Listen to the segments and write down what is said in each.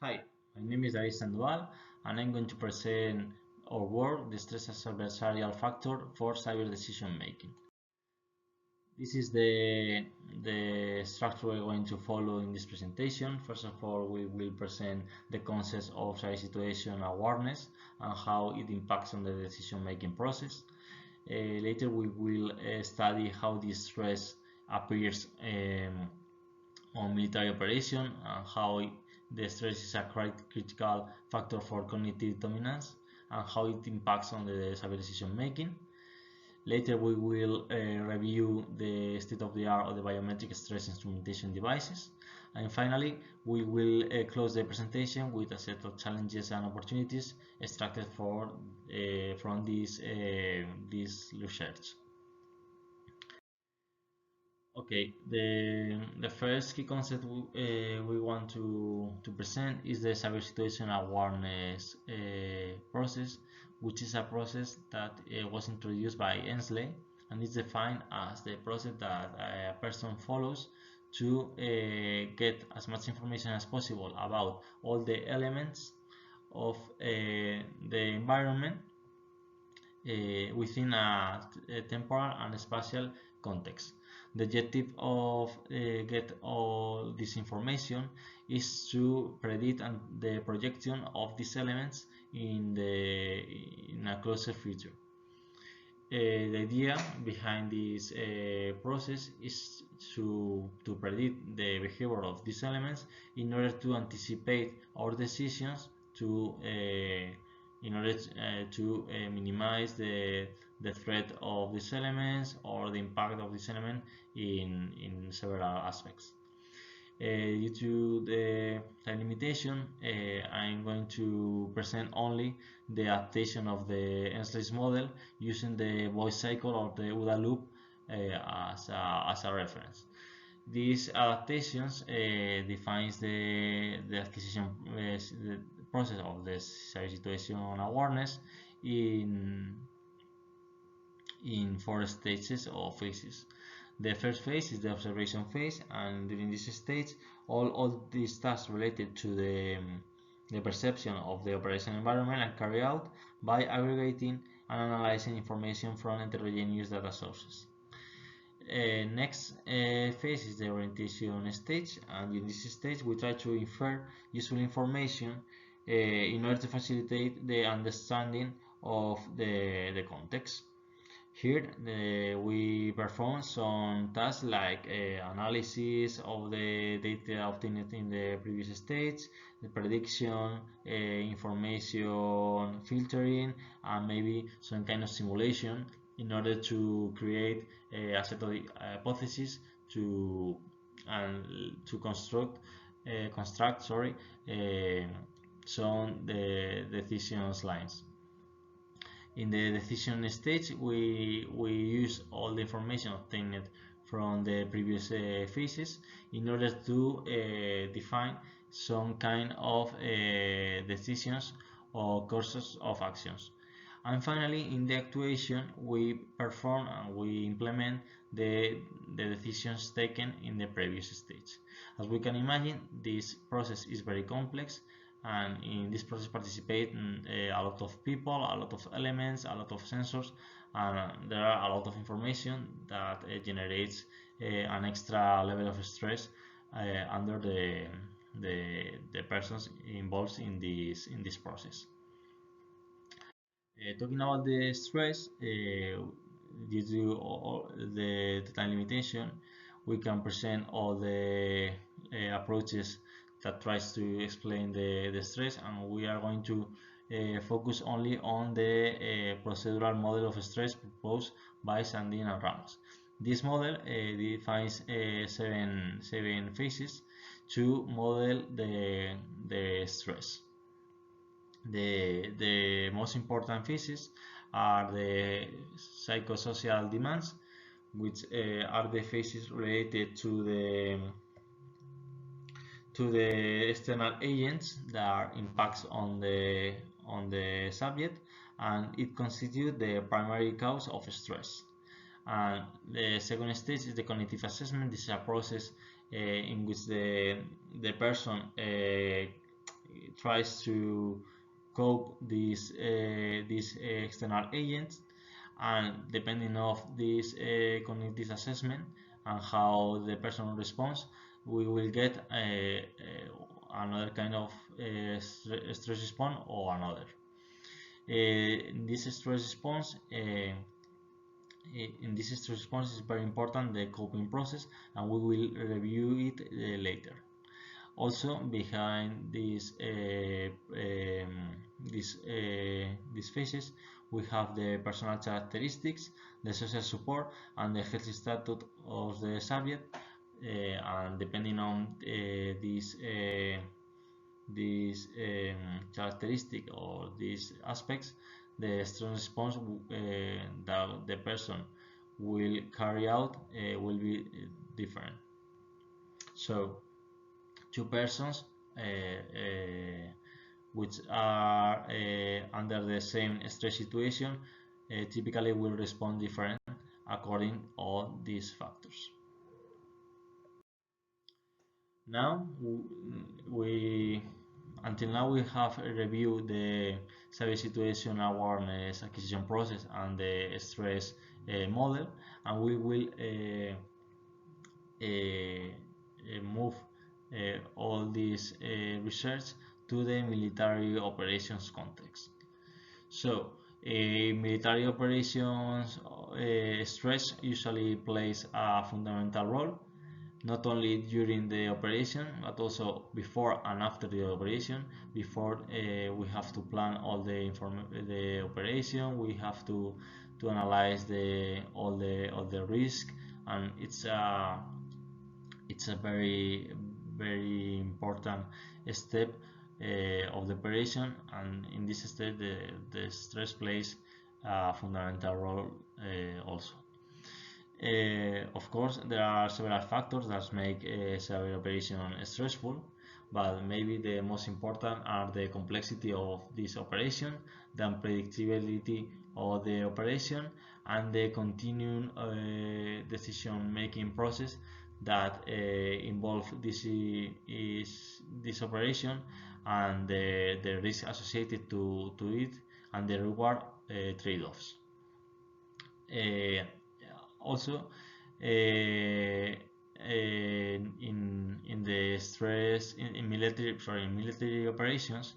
Hi, my name is Sandoval, and I'm going to present our work, the stress as adversarial factor for cyber decision making. This is the structure we're going to follow in this presentation. First of all, we will present the concepts of cyber situation awareness and how it impacts on the decision making process. Later, we will study how this stress appears on military operation and how the stress is a critical factor for cognitive dominance and how it impacts on the cyber decision making. Later we will review the state-of-the-art of the biometric stress instrumentation devices, and finally we will close the presentation with a set of challenges and opportunities extracted from this research. Okay, the first key concept we want to present is the cyber situation awareness process, which is a process that was introduced by Ensley and is defined as the process that a person follows to get as much information as possible about all the elements of the environment within a temporal and spatial context. The objective of get all this information is to predict the projection of these elements in a closer future. The idea behind this process is to predict the behavior of these elements in order to anticipate our decisions in order to minimize the threat of these elements or the impact of this element in several aspects. Due to the time limitation, I'm going to present only the adaptation of the Ensley's model using the voice cycle or the OODA loop as a reference. These adaptations defines the acquisition the process of the cyber situation awareness in 4 stages or phases. The first phase is the observation phase, and during this stage all these tasks related to the perception of the operation environment are carried out by aggregating and analyzing information from heterogeneous data sources. Next phase is the orientation stage, and in this stage we try to infer useful information in order to facilitate the understanding of the context. Here we perform some tasks like analysis of the data obtained in the previous stage, the prediction, information filtering, and maybe some kind of simulation in order to create a set of hypotheses to construct some the decisions lines. In the decision stage, we use all the information obtained from the previous phases in order to define some kind of decisions or courses of actions. And finally, in the actuation, we perform and we implement the decisions taken in the previous stage. As we can imagine, this process is very complex, and in this process participate a lot of people, a lot of elements, a lot of sensors, and there are a lot of information that generates an extra level of stress under the persons involved in this process. Talking about the stress, due to the time limitation, we can present all the approaches that tries to explain the stress, and we are going to focus only on the procedural model of stress proposed by Sandin and Ramos. This model defines seven phases to model the stress. The most important phases are the psychosocial demands, which are the phases related to the external agents that are impacts on the subject, and it constitutes the primary cause of stress. And the second stage is the cognitive assessment. This is a process in which the person tries to cope these external agents, and depending of this cognitive assessment and how the person responds, we will get another kind of stress response or another. This stress response in this stress response is very important, the coping process, and we will review it later. Also, behind these phases, we have the personal characteristics, the social support, and the health status of the subject. And depending on these characteristic or these aspects, the stress response that the person will carry out will be different. So two persons which are under the same stress situation typically will respond different according all these factors. Now until now we have reviewed the severe situation awareness acquisition process and the stress model, and we will move all this research to the military operations context. So military operations stress usually plays a fundamental role, not only during the operation but also before and after the operation. Before we have to plan all the operation, we have to analyze all the risk, and it's a very important step of the operation, and in this step the stress plays a fundamental role also. Of course, there are several factors that make a severe operation stressful, but maybe the most important are the complexity of this operation, the unpredictability of the operation, and the continuing decision-making process that involve this operation, and the risk associated to it, and the reward trade-offs. Also, in the stress in military operations,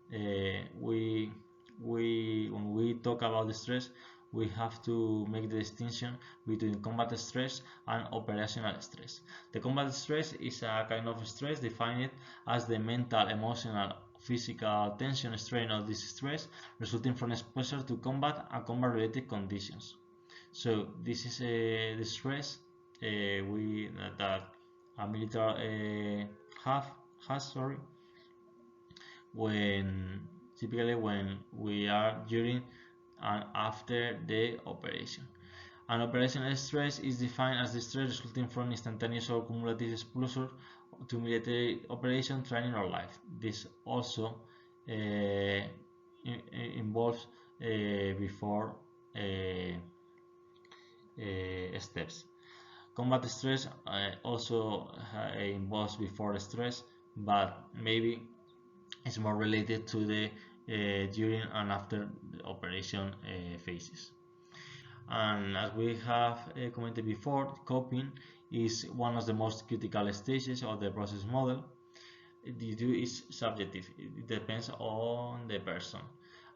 when we talk about the stress, we have to make the distinction between combat stress and operational stress. The combat stress is a kind of stress defined as the mental, emotional, physical tension, strain of this stress resulting from exposure to combat and combat-related conditions. So this is the stress that a military has typically when we are during and after the operation. An operational stress is defined as the stress resulting from instantaneous or cumulative exposure to military operation, training, or life. This also involves before steps. Combat stress also involves before stress, but maybe it's more related to the during and after the operation phases. And as we have commented before, coping is one of the most critical stages of the process model. The do is subjective, it depends on the person,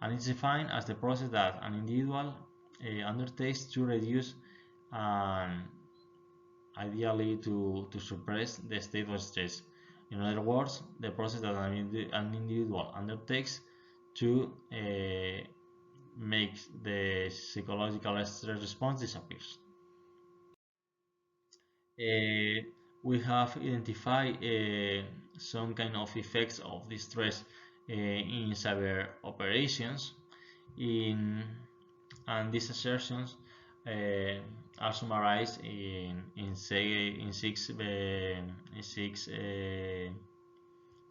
and it's defined as the process that an individual undertakes to reduce and ideally to suppress the state of stress. In other words, the process that an individual undertakes to make the psychological stress response disappears. We have identified some kind of effects of the stress in cyber operations, and these assertions are summarized in six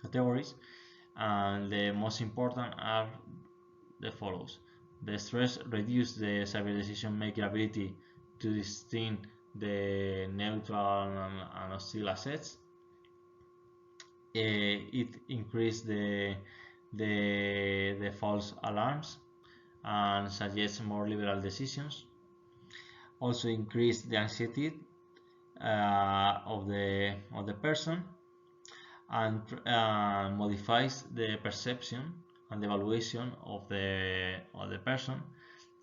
categories, and the most important are the follows. The stress reduces the cyber decision making ability to distinguish the neutral and hostile assets. It increases the false alarms and suggest more liberal decisions. Also increase the anxiety of the person, and modifies the perception and the evaluation of the person,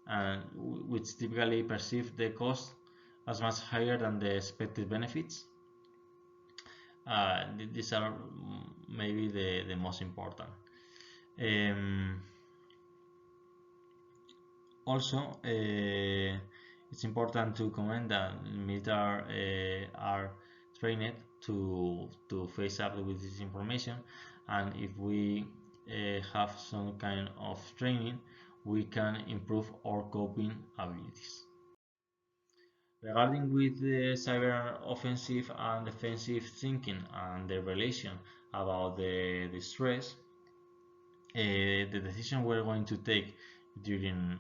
and which typically perceive the cost as much higher than the expected benefits. These are maybe the most important. Also, it's important to comment that military are trained to face up with this information, and if we have some kind of training, we can improve our coping abilities. Regarding with the cyber offensive and defensive thinking and the relation about the stress, the decision we're going to take during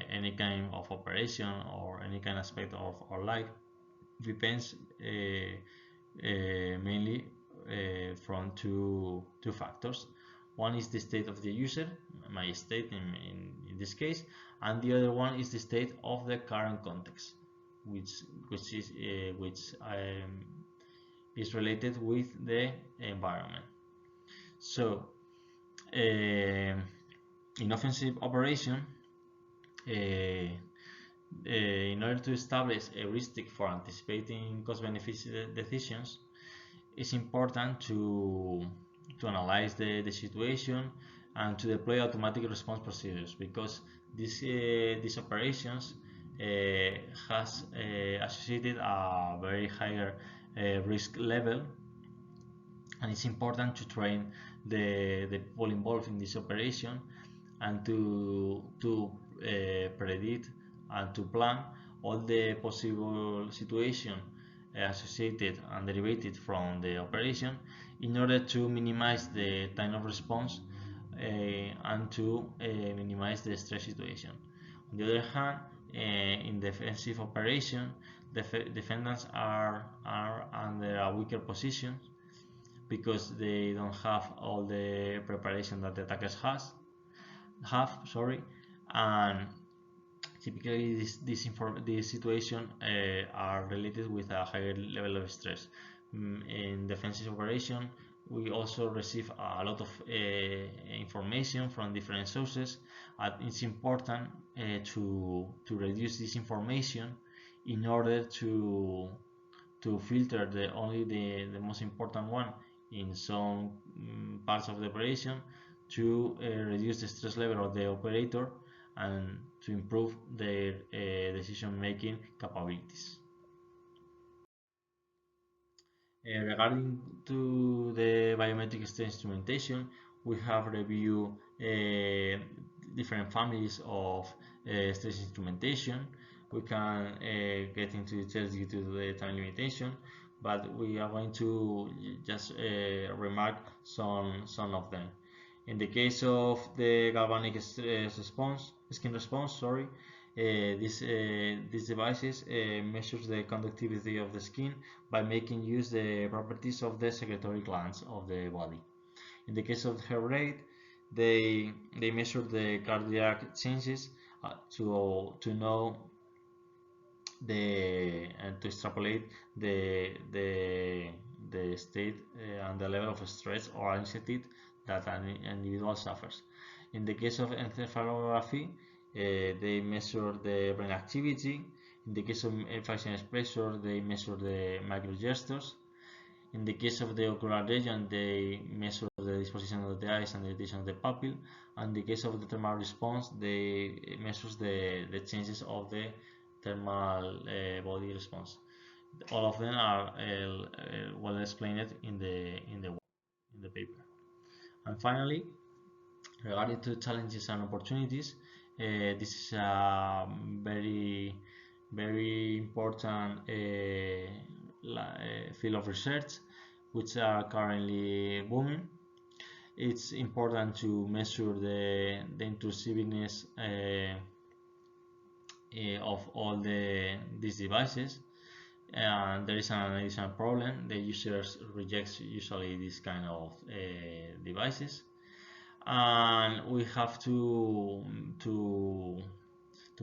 any kind of operation or any kind of aspect of our life depends mainly from two factors. One is the state of the user, my state in this case, and the other one is the state of the current context, which is related with the environment. So in offensive operation, in order to establish a heuristic for anticipating cost-benefit decisions, it's important to analyze the situation and to deploy automatic response procedures, because these operations has associated a very higher risk level, and it's important to train the people involved in this operation and to predict and to plan all the possible situation associated and derivated from the operation in order to minimize the time of response and to minimize the stress situation. On the other hand, in defensive operation, defendants are under a weaker position because they don't have all the preparation that the attackers have, and typically this situation are related with a higher level of stress. In defensive operation, we also receive a lot of information from different sources, and it's important to reduce this information in order to filter only the most important one in some parts of the operation, to reduce the stress level of the operator and to improve their decision-making capabilities. Regarding to the biometrics instrumentation, we have reviewed different families of stress instrumentation. We can get into details due to the time limitation, but we are going to just remark some of them. In the case of the galvanic skin response, these devices measures the conductivity of the skin by making use the properties of the secretory glands of the body. In the case of the heart rate, they measure the cardiac changes to know and to extrapolate the state and the level of stress or anxiety that an individual suffers. In the case of encephalography, they measure the brain activity. In the case of facial expression, they measure the microgestures. In the case of the ocular region, they measure the disposition of the eyes and the rotation of the pupil. And in the case of the thermal response, they measure the changes of the thermal body response. All of them are well explained in the paper. And finally, regarding to challenges and opportunities, this is a very important field of research which are currently booming. It's important to measure the intrusiveness of all these devices, and there is an additional problem: the users reject usually this kind of devices, and we have to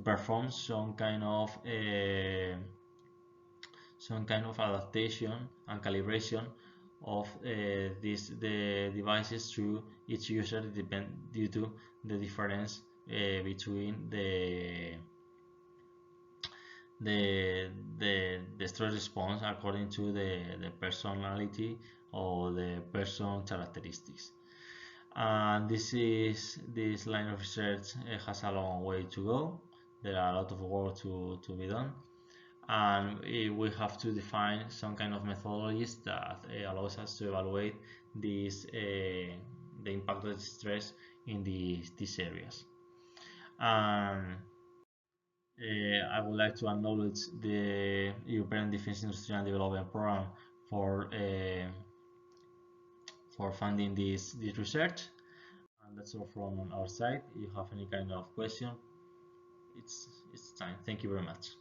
perform some kind of adaptation and calibration of the devices to each user due to the difference between the stress response according to the personality or the person characteristics. And this line of research has a long way to go. There are a lot of work to be done, and we have to define some kind of methodologies that allows us to evaluate this the impact of the stress in these areas. And I would like to acknowledge the European Defence Industry and Development Program for funding this research. And that's all from our side. If you have any kind of question, it's time. Thank you very much.